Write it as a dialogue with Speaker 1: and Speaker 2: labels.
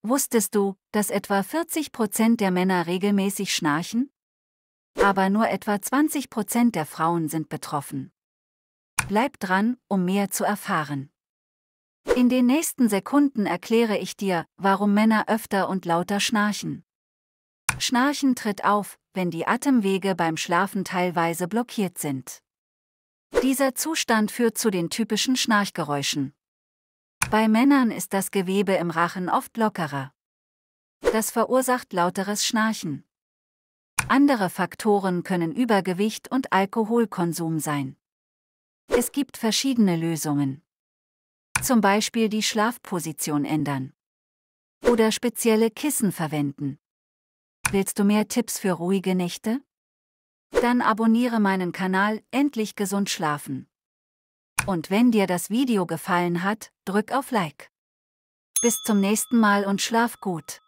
Speaker 1: Wusstest du, dass etwa 40% der Männer regelmäßig schnarchen? Aber nur etwa 20% der Frauen sind betroffen. Bleib dran, um mehr zu erfahren. In den nächsten Sekunden erkläre ich dir, warum Männer öfter und lauter schnarchen. Schnarchen tritt auf, wenn die Atemwege beim Schlafen teilweise blockiert sind. Dieser Zustand führt zu den typischen Schnarchgeräuschen. Bei Männern ist das Gewebe im Rachen oft lockerer. Das verursacht lauteres Schnarchen. Andere Faktoren können Übergewicht und Alkoholkonsum sein. Es gibt verschiedene Lösungen. Zum Beispiel die Schlafposition ändern. Oder spezielle Kissen verwenden. Willst du mehr Tipps für ruhige Nächte? Dann abonniere meinen Kanal Endlich gesund schlafen. Und wenn dir das Video gefallen hat, drück auf Like. Bis zum nächsten Mal und schlaf gut.